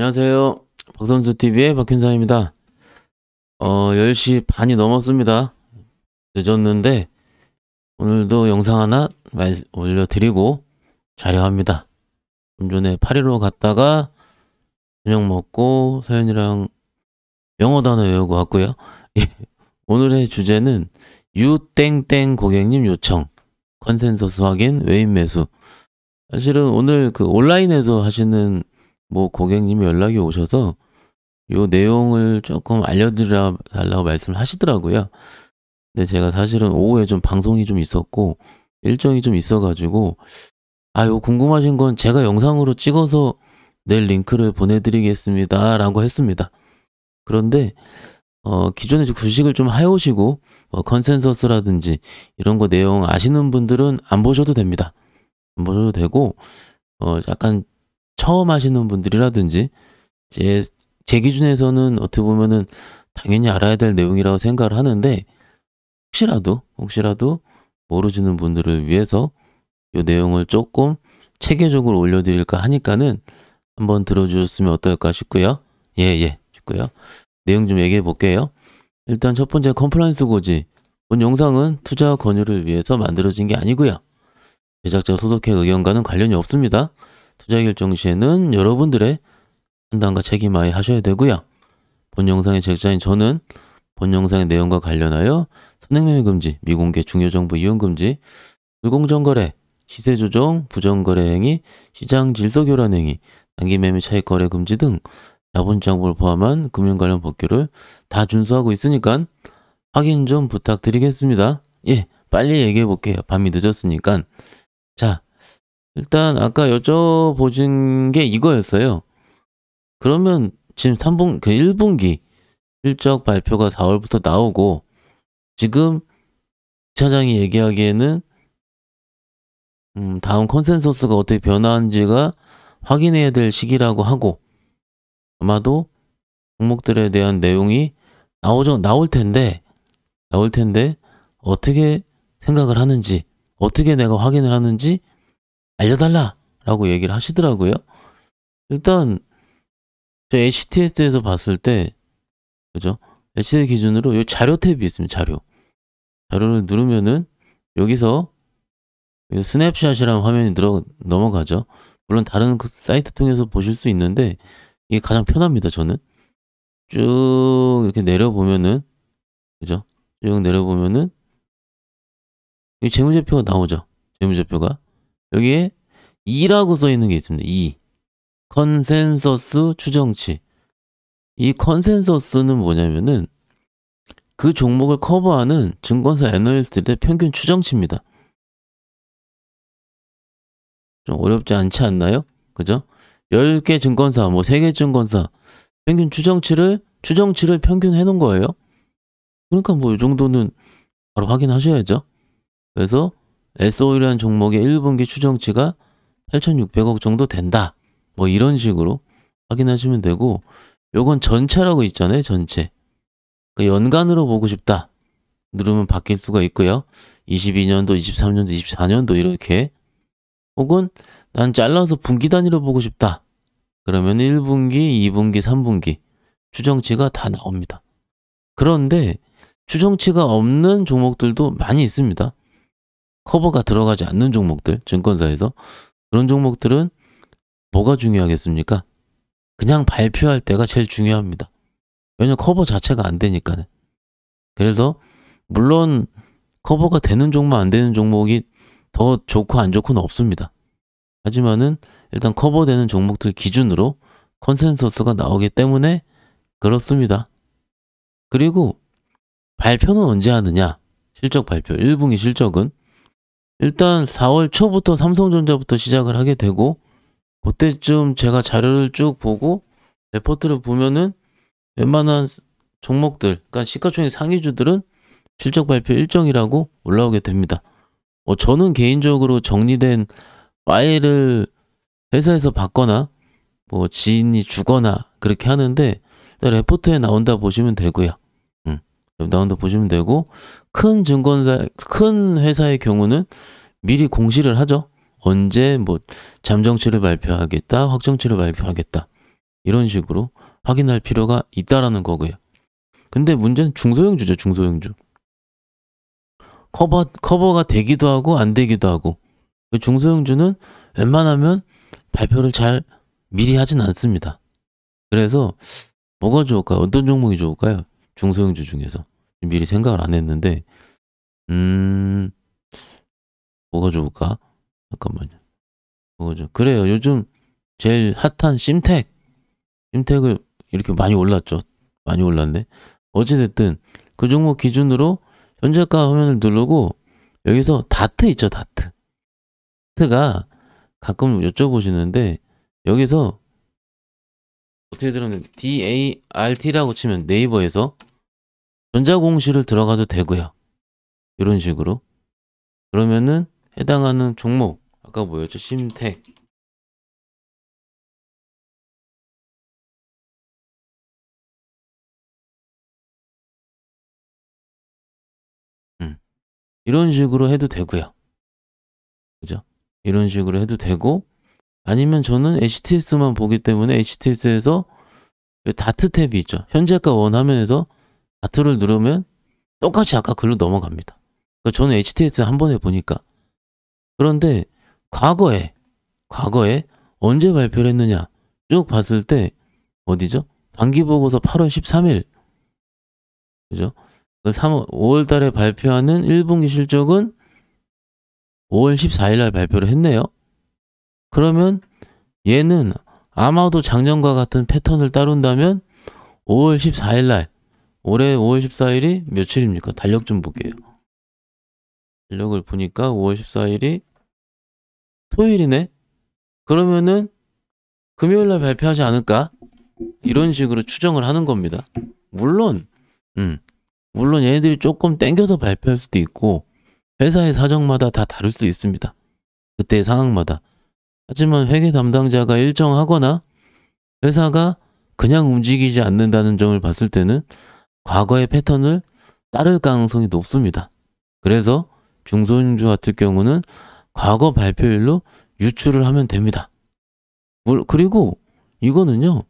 안녕하세요. 박선수TV의 박현상입니다. 10시 반이 넘었습니다. 늦었는데, 오늘도 영상 하나 올려드리고 자려 합니다. 좀 전에 파리로 갔다가 저녁 먹고 서현이랑 영어 단어 외우고 왔고요. 오늘의 주제는 유땡땡 고객님 요청, 컨센서스 확인, 외인 매수. 사실은 오늘 그 온라인에서 하시는 고객님이 연락이 오셔서 요 내용을 조금 알려달라고 말씀을 하시더라고요. 근데 제가 사실은 오후에 좀 방송이 좀 있었고 일정이 좀 있어가지고 요 궁금하신 건 제가 영상으로 찍어서 내일 링크를 보내드리겠습니다 라고 했습니다. 그런데 기존에 구식을 좀 해오시고 컨센서스라든지 이런 거 내용 아시는 분들은 안 보셔도 됩니다. 안 보셔도 되고 약간 처음 하시는 분들이라든지 제 기준에서는 어떻게 보면은 당연히 알아야 될 내용이라고 생각을 하는데 혹시라도 모르시는 분들을 위해서 이 내용을 조금 체계적으로 올려드릴까 하니까는 한번 들어주셨으면 어떨까 싶고요. 싶고요. 내용 좀 얘기해 볼게요. 일단 첫 번째 컴플라이언스 고지. 본 영상은 투자 권유를 위해서 만들어진 게 아니고요. 제작자 소속회 의견과는 관련이 없습니다. 투자 결정 시에는 여러분들의 판단과 책임하에 하셔야 되고요. 본 영상의 제작자인 저는 본 영상의 내용과 관련하여 선행매매 금지, 미공개 중요정보 이용 금지, 불공정 거래, 시세 조정, 부정 거래 행위, 시장 질서 교란 행위, 단기 매매 차익 거래 금지 등 자본 장부를 포함한 금융 관련 법규를 다 준수하고 있으니까 확인 좀 부탁드리겠습니다. 빨리 얘기해 볼게요. 밤이 늦었으니까. 자, 일단 아까 여쭤보신 게 이거였어요. 그러면 지금 1분기 실적 발표가 4월부터 나오고 지금 차장이 얘기하기에는 다음 컨센서스가 어떻게 변화하는지가 확인해야 될 시기라고 하고 아마도 종목들에 대한 내용이 나올 텐데 어떻게 생각을 하는지 어떻게 내가 확인을 하는지 알려달라 라고 얘기를 하시더라고요. 일단 저 HTS에서 봤을 때 그죠? HTS 기준으로 이 자료 탭이 있습니다. 자료를 누르면은 여기서 스냅샷이라는 화면이 넘어가죠. 물론 다른 사이트 통해서 보실 수 있는데 이게 가장 편합니다. 저는 쭉 이렇게 내려보면은 그죠? 쭉 내려보면은 이 재무제표가 나오죠. 재무제표가 여기에 2라고 써 있는 게 있습니다. 2 컨센서스 추정치. 이 컨센서스는 뭐냐면은 그 종목을 커버하는 증권사 애널리스트들의 평균 추정치입니다. 좀 어렵지 않지 않나요? 그죠? 10개 증권사, 3개 증권사 평균 추정치를 평균 해놓은 거예요. 그러니까 이 정도는 바로 확인하셔야죠. 그래서 SO이라는 종목의 1분기 추정치가 8,600억 정도 된다. 이런 식으로 확인하시면 되고 요건 전체라고 있잖아요. 전체. 그러니까 연간으로 보고 싶다. 누르면 바뀔 수가 있고요. 22년도, 23년도, 24년도 이렇게 혹은 난 잘라서 분기 단위로 보고 싶다. 그러면 1분기, 2분기, 3분기 추정치가 다 나옵니다. 그런데 추정치가 없는 종목들도 많이 있습니다. 커버가 들어가지 않는 종목들, 증권사에서. 그런 종목들은 뭐가 중요하겠습니까? 그냥 발표할 때가 제일 중요합니다. 왜냐면 커버 자체가 안 되니까는. 그래서 물론 커버가 되는 종목 안 되는 종목이 더 좋고 안 좋고는 없습니다. 하지만은 일단 커버되는 종목들 기준으로 컨센서스가 나오기 때문에 그렇습니다. 그리고 발표는 언제 하느냐? 실적 발표, 1분기 실적은 일단 4월 초부터 삼성전자부터 시작을 하게 되고 그때쯤 제가 자료를 쭉 보고 레포트를 보면은 웬만한 종목들, 그러니까 시가총액 상위주들은 실적 발표 일정이라고 올라오게 됩니다. 저는 개인적으로 정리된 파일을 회사에서 받거나 지인이 주거나 그렇게 하는데 레포트에 나온다 보시면 되고요. 나온다 보시면 되고 큰 증권사, 큰 회사의 경우는 미리 공시를 하죠. 언제 잠정치를 발표하겠다, 확정치를 발표하겠다. 이런 식으로 확인할 필요가 있다라는 거고요. 근데 문제는 중소형주죠, 중소형주. 커버가 되기도 하고 안 되기도 하고. 중소형주는 웬만하면 발표를 잘 미리 하진 않습니다. 그래서 뭐가 좋을까요? 어떤 종목이 좋을까요? 중소형주 중에서. 미리 생각을 안 했는데 뭐가 좋을까? 잠깐만요. 뭐가 좋 그래요. 요즘 제일 핫한 심텍을 이렇게 많이 올랐죠. 많이 올랐네. 어찌됐든 그 종목 기준으로 현재가 화면을 누르고 여기서 다트 있죠, 다트. 다트가 가끔 여쭤보시는데 여기서 어떻게 들었는데 DART라고 치면 네이버에서 전자공시를 들어가도 되고요. 이런 식으로. 그러면은 해당하는 종목 아까 뭐였죠? 심텍. 이런 식으로 해도 되고요. 그죠? 이런 식으로 해도 되고 아니면 저는 HTS만 보기 때문에 HTS에서 다트 탭이 있죠. 현재가 원 화면에서 다트를 누르면 똑같이 아까 글로 넘어갑니다. 그러니까 저는 HTS 한 번에 보니까. 그런데 과거에 언제 발표를 했느냐 쭉 봤을 때 어디죠? 반기보고서 8월 13일 그죠? 5월 달에 발표하는 1분기 실적은 5월 14일 날 발표를 했네요. 그러면 얘는 아마도 작년과 같은 패턴을 따른다면 5월 14일 날 올해 5월 14일이 며칠입니까? 달력 좀 볼게요. 달력을 보니까 5월 14일이 토요일이네. 그러면은 금요일 날 발표하지 않을까? 이런 식으로 추정을 하는 겁니다. 물론 얘네들이 조금 땡겨서 발표할 수도 있고 회사의 사정마다 다 다를 수 있습니다. 그때의 상황마다. 하지만 회계 담당자가 일정하거나 회사가 그냥 움직이지 않는다는 점을 봤을 때는 과거의 패턴을 따를 가능성이 높습니다. 그래서 중소형주 같은 경우는 과거 발표일로 유출을 하면 됩니다. 그리고 이거는요.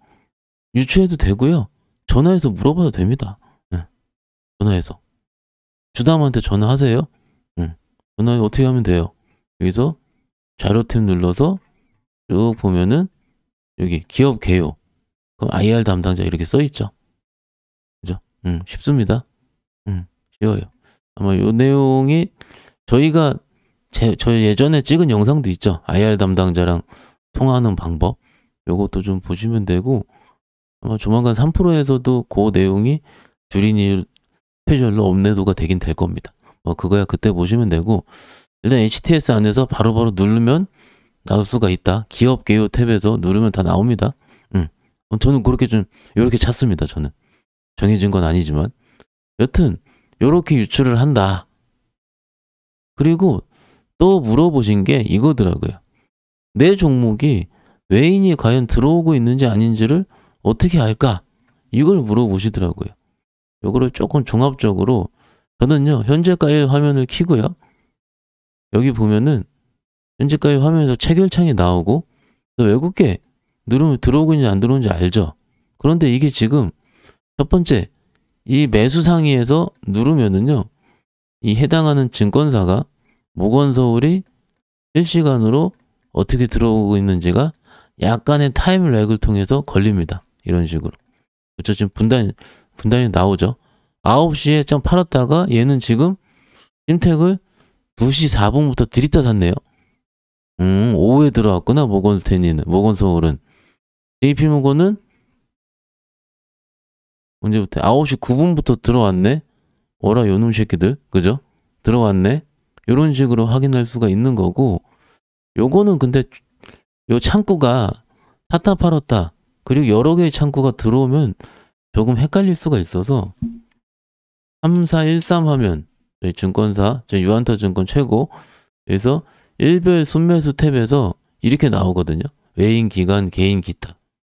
유추해도 되고요. 전화해서 물어봐도 됩니다. 네. 전화해서. 주담한테 전화하세요. 전화해 어떻게 하면 돼요? 여기서 자료 탭 눌러서 쭉 보면은 여기 기업 개요. 그럼 IR 담당자 이렇게 써 있죠. 그죠? 쉽습니다. 쉬워요. 아마 요 내용이 저희가 저희 예전에 찍은 영상도 있죠. IR 담당자랑 통화하는 방법. 요것도 좀 보시면 되고 아마 조만간 3프로에서도 그 내용이 주린이 스페셜로 업로드가 되긴 될 겁니다. 그거야 그때 보시면 되고 일단 HTS 안에서 바로바로 누르면 나올 수가 있다. 기업 개요 탭에서 누르면 다 나옵니다. 저는 그렇게 좀 이렇게 찾습니다. 저는 정해진 건 아니지만 여튼 이렇게 유출을 한다. 그리고 또 물어보신 게 이거더라고요. 내 종목이 외인이 과연 들어오고 있는지 아닌지를 어떻게 알까? 이걸 물어보시더라고요. 요거를 조금 종합적으로 저는요. 현재가의 화면을 켜고요. 여기 보면은 현재가의 화면에서 체결창이 나오고 외국계 누르면 들어오고 있는지 안 들어오는지 알죠? 그런데 이게 지금 첫 번째 이 매수 상위에서 누르면은요. 이 해당하는 증권사가 모건서울이 실시간으로 어떻게 들어오고 있는지가 약간의 타임 렉을 통해서 걸립니다. 이런 식으로. 그렇죠? 지금 분단이 나오죠. 9시에 좀 팔았다가 얘는 지금 심텍을 2시 4분부터 들이다 샀네요. 오후에 들어왔구나. 모건서울은. JP모건은 언제부터? 9시 9분부터 들어왔네. 어라 요놈 새끼들. 그죠? 들어왔네. 이런 식으로 확인할 수가 있는 거고 요거는 근데 요 창구가 샀다 팔았다 그리고 여러 개의 창구가 들어오면 조금 헷갈릴 수가 있어서 3413 하면 저희 증권사 저희 유한타증권 최고 그래서 일별 순매수 탭에서 이렇게 나오거든요. 외인 기관 개인 기타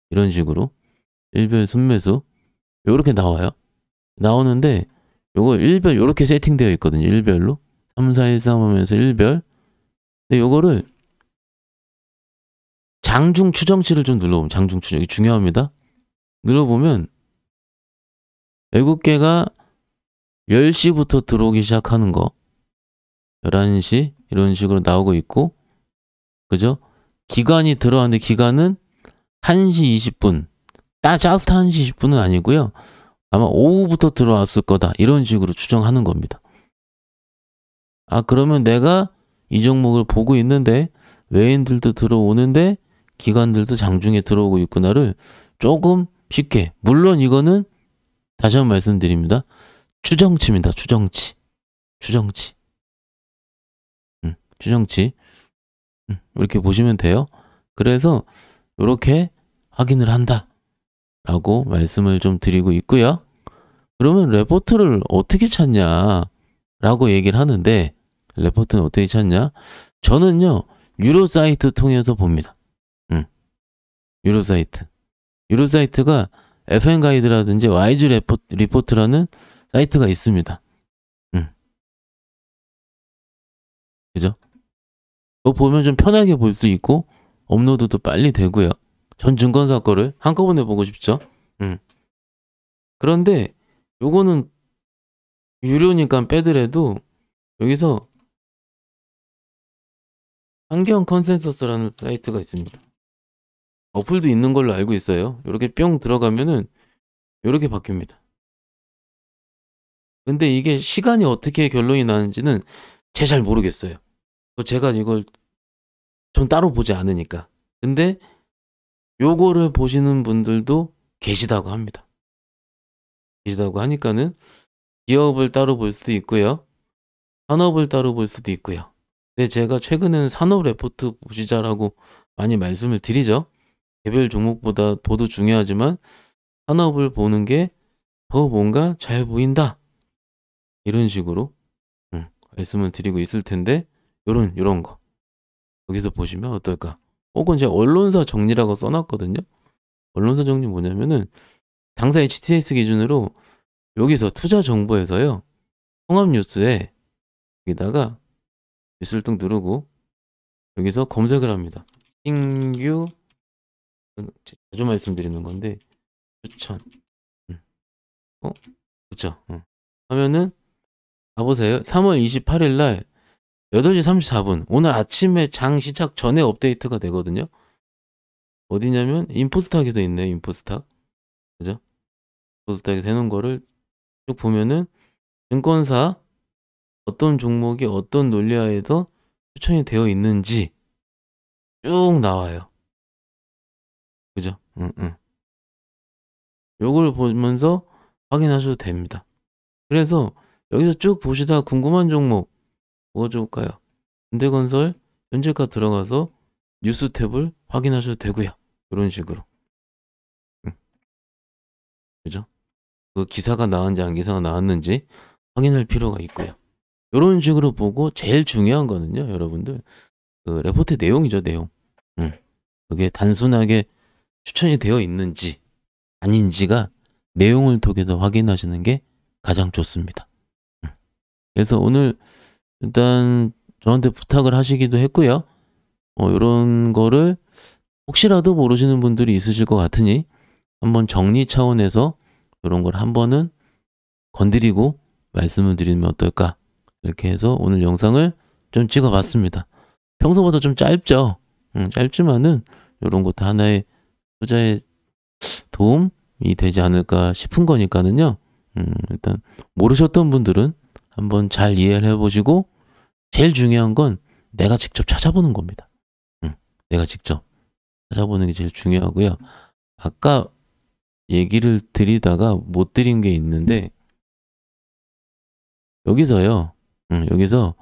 이런 식으로 일별 순매수 요렇게 나와요. 나오는데 요거 일별 요렇게 세팅되어 있거든요. 일별로 3413 하면서 일별 근데 요거를 장중 추정치를 좀 눌러보면, 장중 추정, 이게 중요합니다. 눌러보면 외국계가 10시부터 들어오기 시작하는 거, 11시 이런 식으로 나오고 있고, 그죠? 기간이 들어왔는데 기간은 1시 20분, 짜스트 1시 20분은 아니고요. 아마 오후부터 들어왔을 거다, 이런 식으로 추정하는 겁니다. 아, 그러면 내가 이 종목을 보고 있는데 외인들도 들어오는데 기관들도 장중에 들어오고 있구나를 조금 쉽게, 물론 이거는 다시 한번 말씀드립니다. 추정치입니다. 추정치. 추정치. 추정치. 이렇게 보시면 돼요. 그래서 이렇게 확인을 한다 라고 말씀을 좀 드리고 있고요. 그러면 레포트를 어떻게 찾냐 라고 얘기를 하는데, 레포트는 어떻게 찾냐? 저는요, 유로 사이트 통해서 봅니다. 유로 사이트. 유로 사이트가 FN 가이드라든지 와이즈 리포트라는 사이트가 있습니다. 그죠? 그거 보면 좀 편하게 볼 수 있고 업로드도 빨리 되고요. 전 증권사 거를 한꺼번에 보고 싶죠. 그런데 요거는 유료니까 빼더라도 여기서 환경 컨센서스라는 사이트가 있습니다. 어플도 있는 걸로 알고 있어요. 이렇게 뿅 들어가면은 이렇게 바뀝니다. 근데 이게 시간이 어떻게 결론이 나는지는 제가 잘 모르겠어요. 제가 이걸 좀 따로 보지 않으니까. 근데 요거를 보시는 분들도 계시다고 합니다. 계시다고 하니까는 기업을 따로 볼 수도 있고요. 산업을 따로 볼 수도 있고요. 근데 제가 최근에는 산업 레포트 보시자라고 많이 말씀을 드리죠. 개별 종목보다 보도 중요하지만 산업을 보는 게 더 뭔가 잘 보인다, 이런 식으로 말씀을 드리고 있을 텐데, 요런 거 여기서 보시면 어떨까. 혹은 제가 언론사 정리라고 써놨거든요. 언론사 정리 뭐냐면은 당사 HTS 기준으로 여기서 투자 정보에서요, 통합뉴스에 여기다가 뉴스를 뚝 누르고 여기서 검색을 합니다. 신규, 자주 말씀드리는 건데, 추천. 그쵸. 하면은 가보세요. 3월 28일 날 8시 34분, 오늘 아침에 장 시작 전에 업데이트가 되거든요. 어디냐면 인포스탁에 돼 있네요. 인포스탁. 그죠? 인포스탁에 되는 거를 쭉 보면은 증권사 어떤 종목이 어떤 논리하에서 추천이 되어 있는지 쭉 나와요. 그죠? 요걸 보면서 확인하셔도 됩니다. 그래서 여기서 쭉 보시다가 궁금한 종목 뭐가 좋을까요? 현대건설 현재가 들어가서 뉴스 탭을 확인하셔도 되고요. 이런 식으로. 그죠? 그 기사가 나왔는지 안 기사가 나왔는지 확인할 필요가 있고요. 이런 식으로 보고 제일 중요한 거는요, 여러분들, 그 레포트 내용이죠, 내용. 그게 단순하게 추천이 되어 있는지 아닌지가 내용을 통해서 확인하시는 게 가장 좋습니다. 그래서 오늘 일단 저한테 부탁을 하시기도 했고요. 이런 거를 혹시라도 모르시는 분들이 있으실 것 같으니 한번 정리 차원에서 이런 걸 한 번은 건드리고 말씀을 드리면 어떨까, 이렇게 해서 오늘 영상을 좀 찍어봤습니다. 평소보다 좀 짧죠? 짧지만은 이런 것도 하나의 투자에 도움이 되지 않을까 싶은 거니까는요. 일단 모르셨던 분들은 한번 잘 이해를 해보시고, 제일 중요한 건 내가 직접 찾아보는 겁니다. 내가 직접 찾아보는 게 제일 중요하고요. 아까 얘기를 드리다가 못 드린 게 있는데, 여기서요, 여기서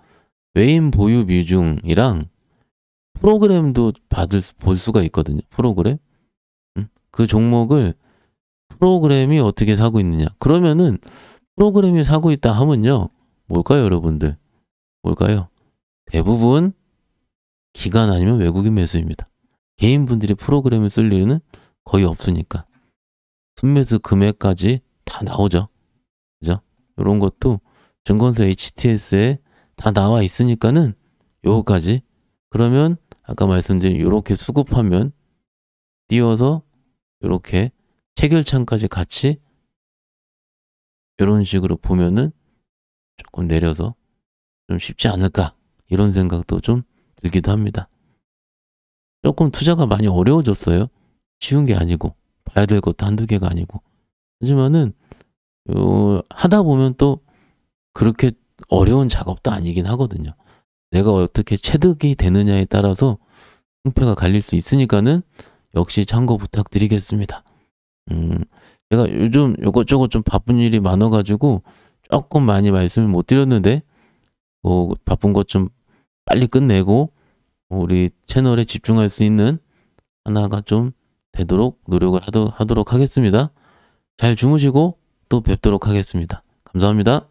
외인 보유 비중이랑 프로그램도 볼 수가 있거든요. 프로그램. 그 종목을 프로그램이 어떻게 사고 있느냐. 그러면은 프로그램이 사고 있다 하면요, 뭘까요, 여러분들? 뭘까요? 대부분 기관 아니면 외국인 매수입니다. 개인분들이 프로그램을 쓸 일은 거의 없으니까. 순매수 금액까지 다 나오죠. 그죠? 이런 것도 증권사 HTS에 다 나와 있으니까는 요거까지. 그러면 아까 말씀드린 요렇게 수급하면 띄워서 요렇게 체결창까지 같이 요런 식으로 보면은 조금 내려서 좀 쉽지 않을까 이런 생각도 좀 들기도 합니다. 조금 투자가 많이 어려워졌어요. 쉬운 게 아니고 봐야 될 것도 한두 개가 아니고. 하지만은 하다 보면 또 그렇게 어려운 작업도 아니긴 하거든요. 내가 어떻게 체득이 되느냐에 따라서 승패가 갈릴 수 있으니까는 역시 참고 부탁드리겠습니다. 제가 요즘 요것저것 좀 바쁜 일이 많아 가지고 조금 많이 말씀을 못 드렸는데 바쁜 것 좀 빨리 끝내고 우리 채널에 집중할 수 있는 하나가 좀 되도록 노력을 하도록 하겠습니다. 잘 주무시고 또 뵙도록 하겠습니다. 감사합니다.